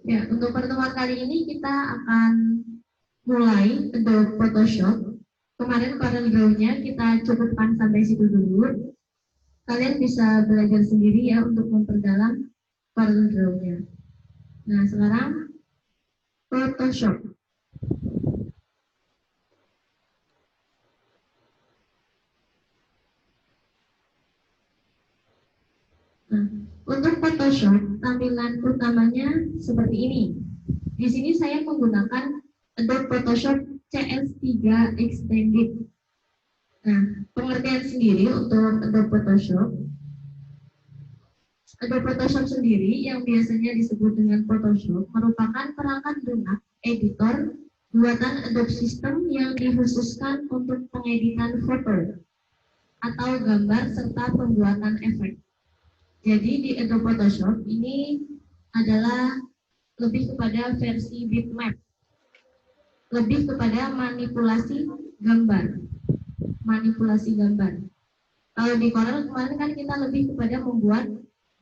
Ya, untuk pertemuan kali ini kita akan mulai Adobe Photoshop. Kemarin Corel Draw-nya kita cukupkan sampai situ dulu. Kalian bisa belajar sendiri ya untuk memperdalam Corel Draw-nya. Nah, sekarang Photoshop. Nah, untuk Photoshop, tampilan utamanya seperti ini. Di sini saya menggunakan Adobe Photoshop CS3 Extended. Nah, pengertian sendiri untuk Adobe Photoshop. Adobe Photoshop sendiri yang biasanya disebut dengan Photoshop merupakan perangkat lunak editor buatan Adobe System yang dikhususkan untuk pengeditan foto atau gambar serta pembuatan efek. Jadi di Adobe Photoshop ini adalah lebih kepada versi bitmap, lebih kepada manipulasi gambar. Kalau di Corel kemarin kan kita lebih kepada membuat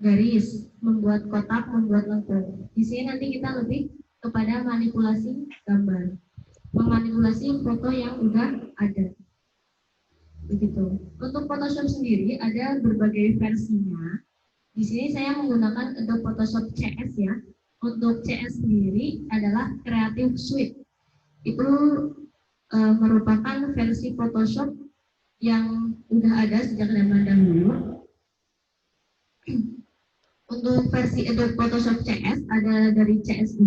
garis, membuat kotak, membuat lengkung. Di sini nanti kita lebih kepada manipulasi gambar, memanipulasi foto yang udah ada. Begitu. Untuk Photoshop sendiri ada berbagai versinya. Di sini saya menggunakan Adobe Photoshop CS ya. Untuk CS sendiri adalah Creative Suite. Itu merupakan versi Photoshop yang udah ada sejak zaman dahulu. Untuk versi Adobe Photoshop CS ada dari CS2,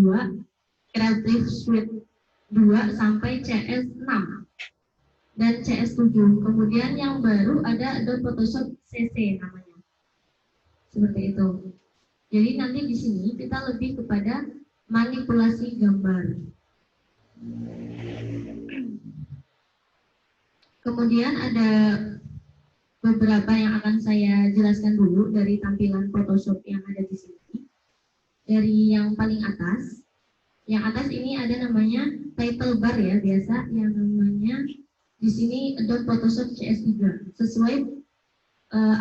Creative Suite 2 sampai CS6 dan CS7. Kemudian yang baru ada Adobe Photoshop CC namanya. Seperti itu. Jadi nanti di sini kita lebih kepada manipulasi gambar. Kemudian ada beberapa yang akan saya jelaskan dulu dari tampilan Photoshop yang ada di sini. Dari yang paling atas. Yang atas ini ada namanya title bar ya, biasa yang namanya di sini Adobe Photoshop CS3 sesuai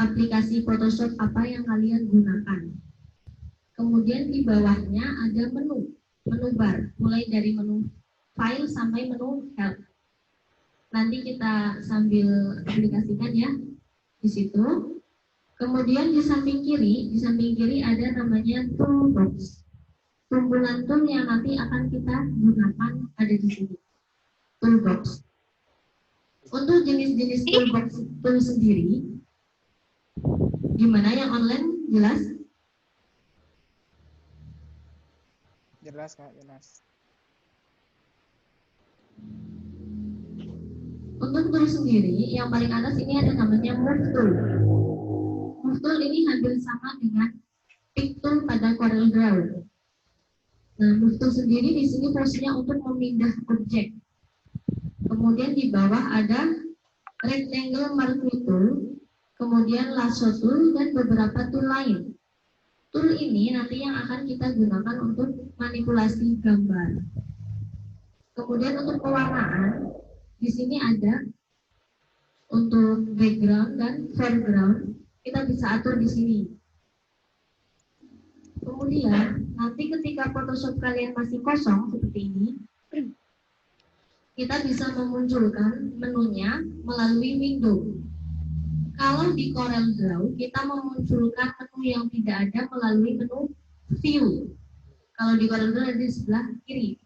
aplikasi Photoshop apa yang kalian gunakan. Kemudian di bawahnya ada menu bar, mulai dari menu file sampai menu help. Nanti kita sambil aplikasikan ya di situ. Kemudian di samping kiri ada namanya toolbox. Kumpulan tool yang nanti akan kita gunakan ada di sini. Toolbox. Untuk jenis-jenis toolbox tool sendiri, gimana yang online jelas? Jelas Kak, jelas. Untuk tool sendiri, yang paling atas ini ada namanya Move Tool. Move Tool ini hampir sama dengan Pick Tool pada Corel Draw. Nah, Move Tool sendiri di sini fungsinya untuk memindah objek. Kemudian di bawah ada Rectangle Marquee Tool, kemudian Lasso Tool, dan beberapa tool lain. Tool ini nanti yang akan kita gunakan untuk manipulasi gambar. Kemudian untuk pewarnaan, di sini ada untuk background dan foreground, kita bisa atur di sini. Kemudian nanti ketika Photoshop kalian masih kosong seperti ini, kita bisa memunculkan menunya melalui window. Kalau di Corel Draw, kita memunculkan menu yang tidak ada melalui menu view. Kalau di Corel Draw ada di sebelah kiri.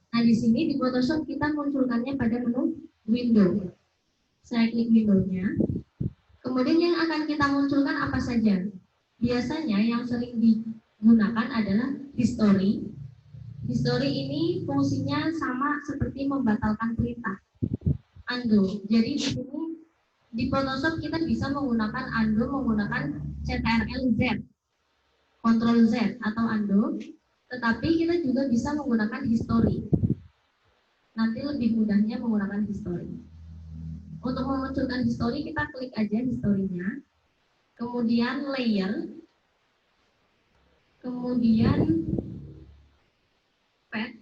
Nah, di sini di Photoshop kita munculkannya pada menu window. Saya klik window-nya. Kemudian yang akan kita munculkan apa saja? Biasanya yang sering digunakan adalah history. History ini fungsinya sama seperti membatalkan perintah. Undo. Jadi di sini di Photoshop kita bisa menggunakan undo menggunakan Ctrl+Z, Ctrl+Z atau undo. Tetapi kita juga bisa menggunakan history. Nanti lebih mudahnya menggunakan history. Untuk memunculkan history, kita klik aja history-nya. Kemudian layer. Kemudian pad.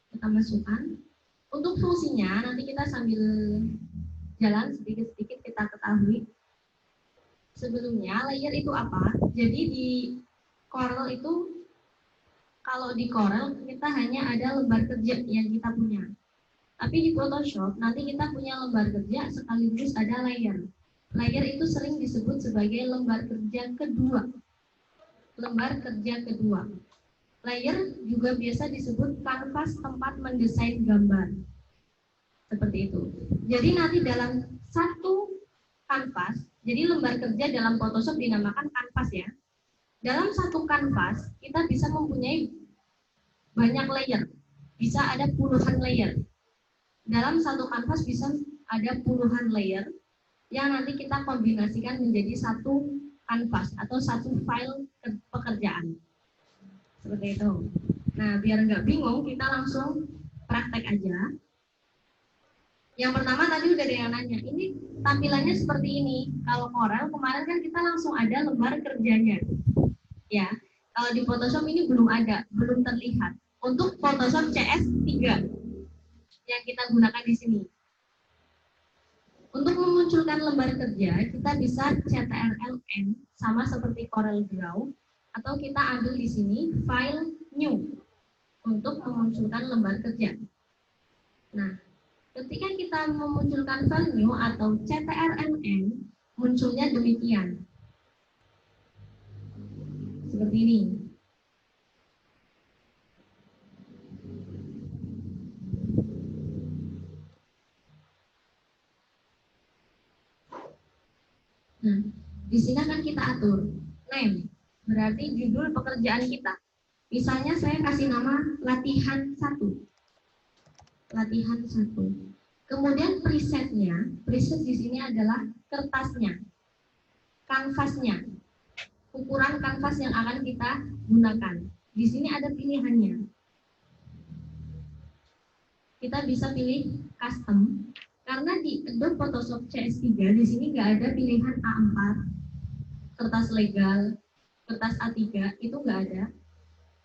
Kita masukkan. Untuk fungsinya, nanti kita sambil jalan sedikit-sedikit kita ketahui. Sebelumnya, layer itu apa? Jadi di Corel itu Kalau di Corel kita hanya ada lembar kerja yang kita punya. Tapi di Photoshop nanti kita punya lembar kerja sekaligus ada layer. Layer itu sering disebut sebagai lembar kerja kedua. Lembar kerja kedua. Layer juga biasa disebut kanvas tempat mendesain gambar. Seperti itu. Jadi nanti dalam satu kanvas, jadi lembar kerja dalam Photoshop dinamakan kanvas ya. Dalam satu kanvas kita bisa mempunyai banyak layer. Bisa ada puluhan layer. Dalam satu kanvas bisa ada puluhan layer yang nanti kita kombinasikan menjadi satu kanvas atau satu file pekerjaan. Seperti itu. Nah, biar nggak bingung, kita langsung praktek aja. Yang pertama tadi udah ada yang nanya, ini tampilannya seperti ini. Kalau Corel kemarin kan kita langsung ada lembar kerjanya. Ya, kalau di Photoshop ini belum ada, belum terlihat. Untuk Photoshop CS3 yang kita gunakan di sini. Untuk memunculkan lembar kerja, kita bisa CTRL-N sama seperti Corel Draw, atau kita ambil di sini file new untuk memunculkan lembar kerja. Nah, ketika kita memunculkan file new atau CTRL-N, munculnya demikian. Seperti ini. Nah, di sini akan kita atur name, berarti judul pekerjaan kita. Misalnya saya kasih nama latihan 1. Latihan 1. Kemudian presetnya, preset di sini adalah kertasnya, kanvasnya, ukuran kanvas yang akan kita gunakan. Di sini ada pilihannya. Kita bisa pilih custom. Karena di Adobe Photoshop CS3 di sini nggak ada pilihan A4, kertas legal, kertas A3 itu nggak ada.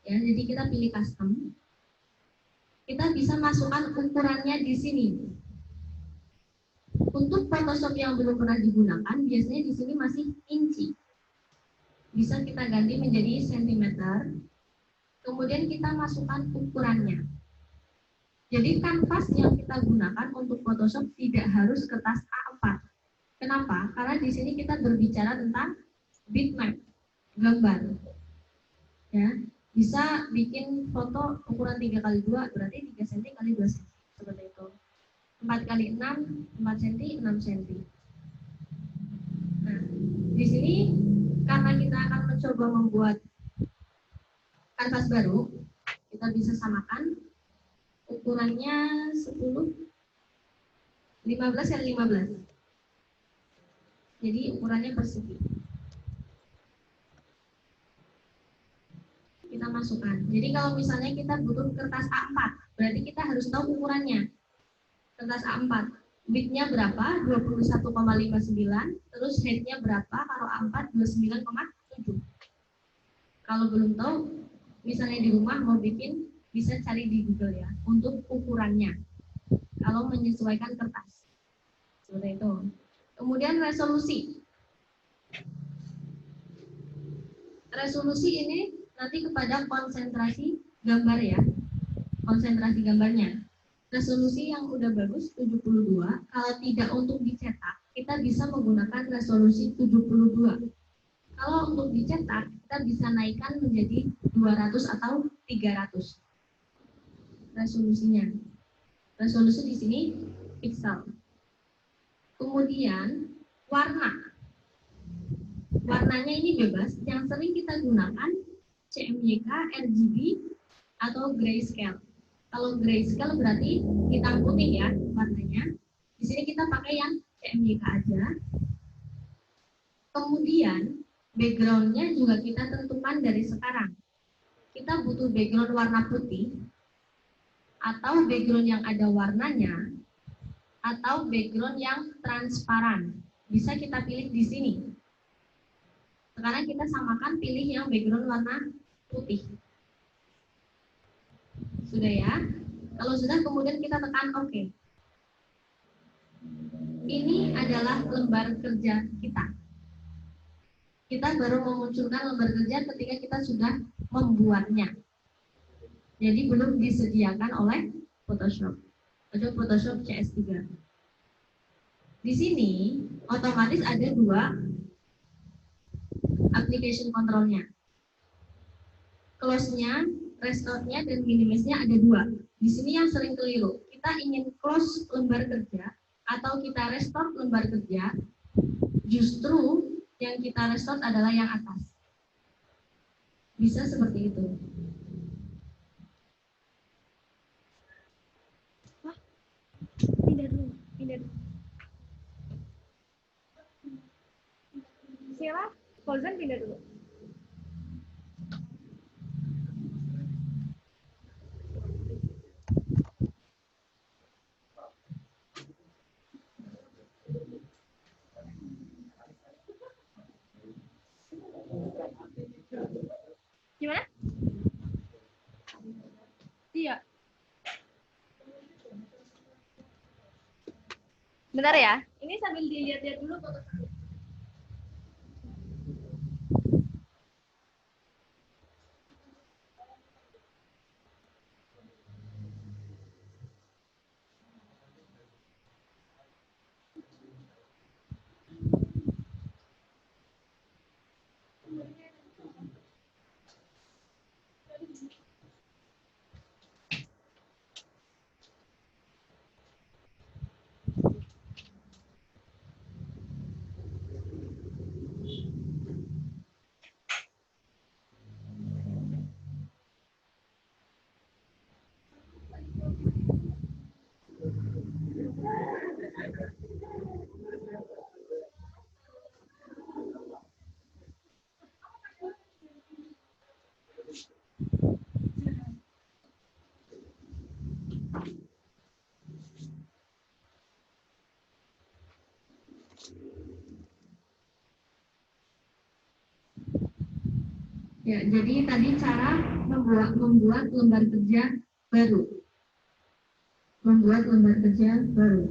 Ya, jadi kita pilih custom. Kita bisa masukkan ukurannya di sini. Untuk Photoshop yang belum pernah digunakan, biasanya di sini masih inci. Bisa kita ganti menjadi sentimeter. Kemudian kita masukkan ukurannya. Jadi kanvas yang kita gunakan untuk Photoshop tidak harus kertas A4. Kenapa? Karena di sini kita berbicara tentang bitmap, gambar. Ya, bisa bikin foto ukuran 3x2 berarti 3 cm x 2 cm seperti itu. 4x6, 4 cm, 6 cm. Nah, di sini karena kita akan mencoba membuat kanvas baru, kita bisa samakan ukurannya 10 15 x 15. Jadi ukurannya persegi. Kita masukkan. Jadi kalau misalnya kita butuh kertas A4, berarti kita harus tahu ukurannya. Kertas A4, width-nya berapa? 21,59, terus height-nya berapa? Kalau A4 29,7. Kalau belum tahu, misalnya di rumah mau bikin, bisa cari di Google ya, untuk ukurannya. Kalau menyesuaikan kertas. Seperti itu. Kemudian resolusi. Resolusi ini nanti kepada konsentrasi gambar ya. Konsentrasi gambarnya. Resolusi yang udah bagus 72, kalau tidak untuk dicetak, kita bisa menggunakan resolusi 72. Kalau untuk dicetak, kita bisa naikkan menjadi 200 atau 300. Resolusinya. Resolusi di sini pixel. Kemudian warna. Warnanya ini bebas. Yang sering kita gunakan CMYK, RGB, atau grayscale. Kalau grayscale berarti hitam putih ya warnanya. Di sini kita pakai yang CMYK aja. Kemudian background-nya juga kita tentukan dari sekarang. Kita butuh background warna putih, atau background yang ada warnanya, atau background yang transparan. Bisa kita pilih di sini. Sekarang kita samakan pilih yang background warna putih. Sudah ya? Kalau sudah, kemudian kita tekan OK. Ini adalah lembar kerja kita. Kita baru memunculkan lembar kerja ketika kita sudah membuatnya. Jadi belum disediakan oleh Photoshop atau Photoshop CS3. Di sini otomatis ada dua application controlnya. Close-nya, restore-nya, dan minimize-nya ada dua. Di sini yang sering keliru. Kita ingin close lembar kerja atau kita restore lembar kerja, justru yang kita restore adalah yang atas. Bisa seperti itu. Pindah dulu, pindah dulu. Sila, Fauzan pindah dulu. Gimana? Iya. Bentar ya. Ini sambil dilihat-lihat dulu foto. Ya, jadi tadi cara membuat lembar kerja baru. Membuat lembar kerja baru.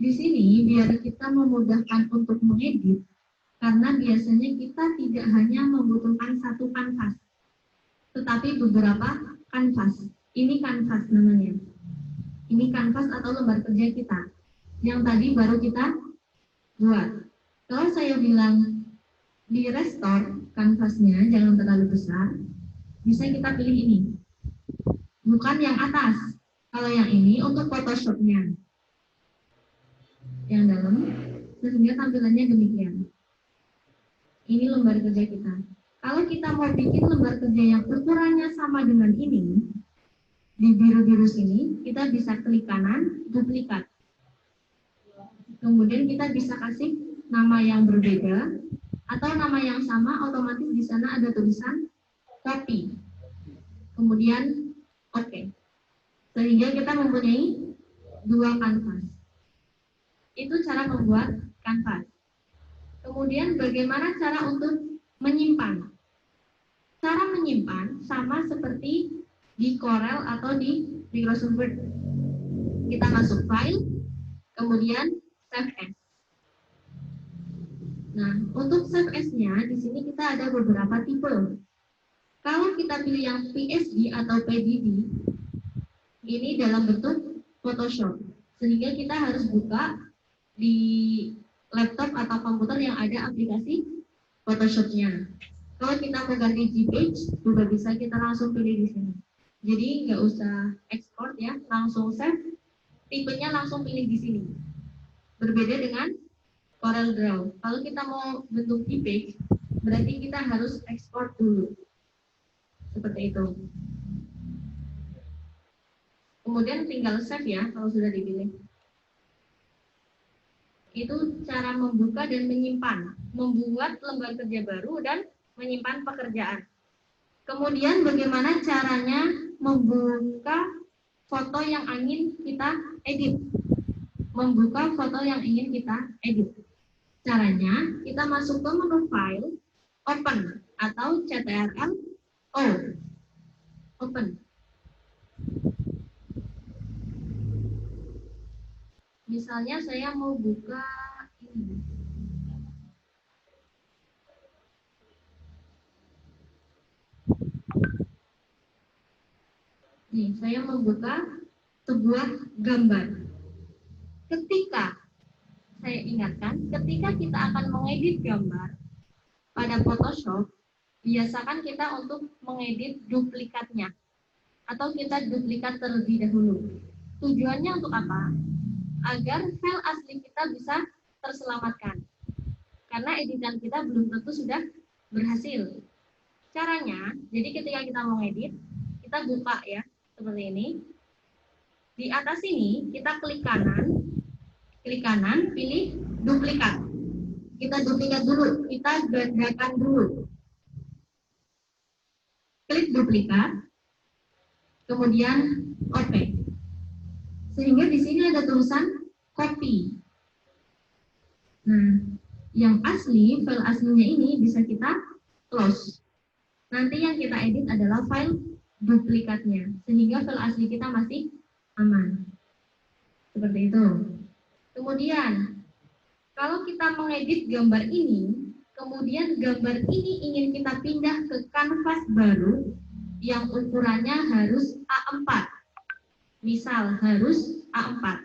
Di sini biar kita memudahkan untuk mengedit, karena biasanya kita tidak hanya membutuhkan satu kanvas, tetapi beberapa kanvas. Ini kanvas namanya. Ini kanvas atau lembar kerja kita. Yang tadi baru kita buat. Kalau saya bilang di restore kanvasnya jangan terlalu besar, bisa kita pilih ini, bukan yang atas. Kalau yang ini untuk Photoshopnya yang dalam, sehingga tampilannya demikian. Ini lembar kerja kita. Kalau kita mau bikin lembar kerja yang ukurannya sama dengan ini, di biru-biru sini kita bisa klik kanan, duplikat. Kemudian kita bisa kasih nama yang berbeda atau nama yang sama, otomatis di sana ada tulisan copy. Kemudian oke. Sehingga kita mempunyai dua kanvas. Itu cara membuat kanvas. Kemudian bagaimana cara untuk menyimpan? Cara menyimpan sama seperti di Corel atau di Microsoft Word. Kita masuk file, kemudian save as. Nah, untuk save as-nya di sini kita ada beberapa tipe. Kalau kita pilih yang PSD atau PDD, ini dalam bentuk Photoshop. Sehingga kita harus buka di laptop atau komputer yang ada aplikasi Photoshop-nya. Kalau kita mau ganti JPEG, juga bisa kita langsung pilih di sini. Jadi nggak usah ekspor ya, langsung save. Tipenya langsung pilih di sini. Berbeda dengan Corel Draw. Kalau kita mau bentuk JPEG, berarti kita harus ekspor dulu. Seperti itu. Kemudian tinggal save ya, kalau sudah dipilih. Itu cara membuka dan menyimpan. Membuat lembar kerja baru dan menyimpan pekerjaan. Kemudian bagaimana caranya membuka foto yang ingin kita edit. Membuka foto yang ingin kita edit. Caranya kita masuk ke menu file, open atau CTRL O. Open. Misalnya saya mau buka ini. Nih, saya membuka sebuah gambar. Ketika saya ingatkan, ketika kita akan mengedit gambar pada Photoshop, biasakan kita untuk mengedit duplikatnya atau kita duplikat terlebih dahulu. Tujuannya untuk apa? Agar file asli kita bisa terselamatkan. Karena editan kita belum tentu sudah berhasil. Caranya, jadi ketika kita mengedit, kita buka ya, seperti ini. Di atas ini kita klik kanan, pilih duplikat. Kita duplikat dulu, kita gadakan dulu. Klik duplikat, kemudian open. Sehingga di sini ada tulisan copy. Nah, yang asli, file aslinya ini bisa kita close. Nanti yang kita edit adalah file duplikatnya, sehingga file asli kita masih aman. Seperti itu. Kemudian, kalau kita mengedit gambar ini, kemudian gambar ini ingin kita pindah ke kanvas baru yang ukurannya harus A4. Misal harus A4.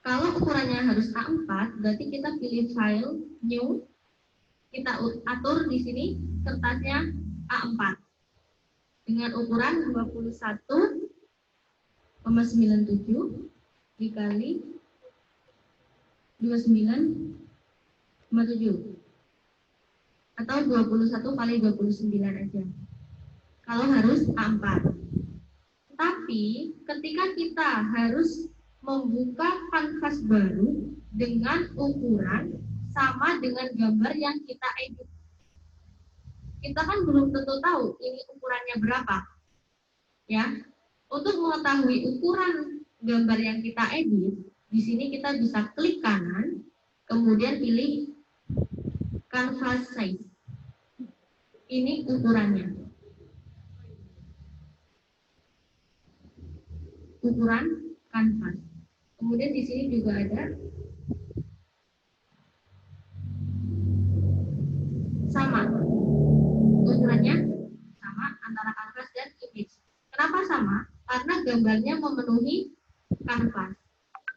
Kalau ukurannya harus A4, berarti kita pilih file new, kita atur di sini kertasnya A4 dengan ukuran 21,97 dikali 29,7 atau 21 kali 29 aja. Kalau harus A4. Tapi ketika kita harus membuka kanvas baru dengan ukuran sama dengan gambar yang kita edit, kita kan belum tentu tahu ini ukurannya berapa. Ya, untuk mengetahui ukuran gambar yang kita edit, di sini kita bisa klik kanan, kemudian pilih canvas size. Ini ukurannya. Ukuran kanvas. Kemudian di sini juga ada sama. Ukurannya sama antara kanvas dan image. Kenapa sama? Karena gambarnya memenuhi kanvas.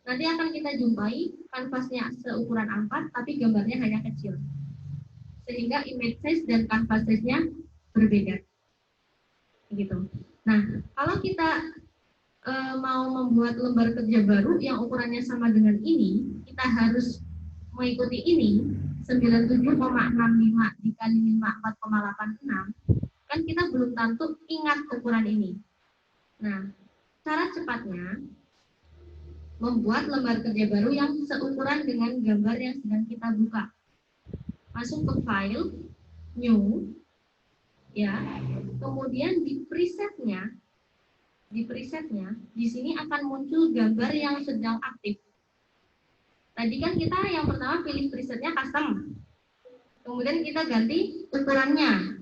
Nanti akan kita jumpai kanvasnya seukuran A4, tapi gambarnya hanya kecil. Sehingga image size dan kanvas size-nya berbeda. Gitu. Nah, kalau kita mau membuat lembar kerja baru yang ukurannya sama dengan ini, kita harus mengikuti ini, 97,65 dikali 54,86, kan kita belum tentu ingat ukuran ini. Nah, cara cepatnya membuat lembar kerja baru yang seukuran dengan gambar yang sedang kita buka. Masuk ke file, new, ya, kemudian di presetnya, di sini akan muncul gambar yang sedang aktif. Tadi kan kita yang pertama pilih presetnya custom, kemudian kita ganti ukurannya.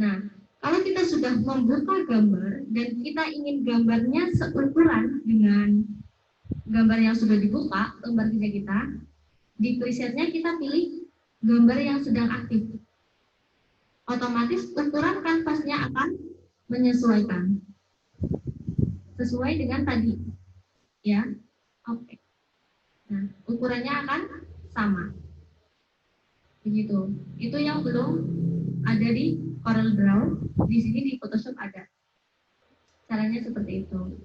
Nah, kalau kita sudah membuka gambar dan kita ingin gambarnya seukuran dengan gambar yang sudah dibuka, lembar kerja kita, di presetnya kita pilih gambar yang sedang aktif. Otomatis ukuran kanvasnya akan menyesuaikan sesuai dengan tadi, ya. Oke. Nah, ukurannya akan sama. Begitu. Itu yang belum ada di CorelDRAW. Di sini di Photoshop ada. Caranya seperti itu.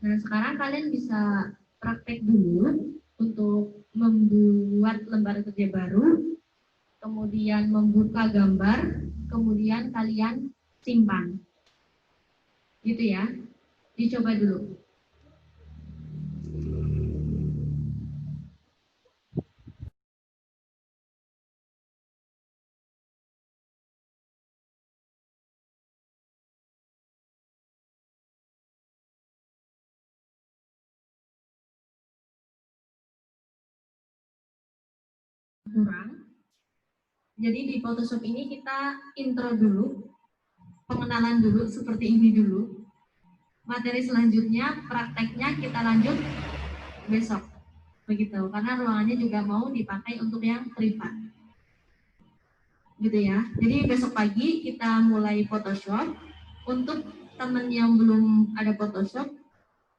Nah, sekarang kalian bisa praktek dulu untuk membuat lembar kerja baru, kemudian membuka gambar, kemudian kalian simpan. Gitu ya. Dicoba dulu. Kurang. Jadi di Photoshop ini kita intro dulu, pengenalan dulu seperti ini dulu. Materi selanjutnya, prakteknya kita lanjut besok. Begitu, karena ruangannya juga mau dipakai untuk yang privat. Gitu ya. Jadi besok pagi kita mulai Photoshop. Untuk teman yang belum ada Photoshop,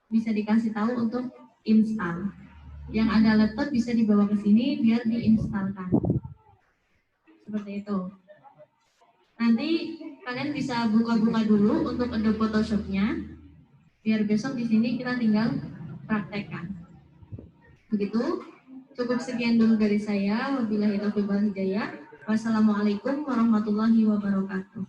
bisa dikasih tahu untuk install. Yang ada laptop bisa dibawa ke sini biar diinstalkan. Seperti itu. Nanti kalian bisa buka-buka dulu untuk Adobe Photoshop-nya, biar besok di sini kita tinggal praktekkan. Begitu. Cukup sekian dulu dari saya. Wabillahi taufiq wal hidayah. Wassalamualaikum warahmatullahi wabarakatuh.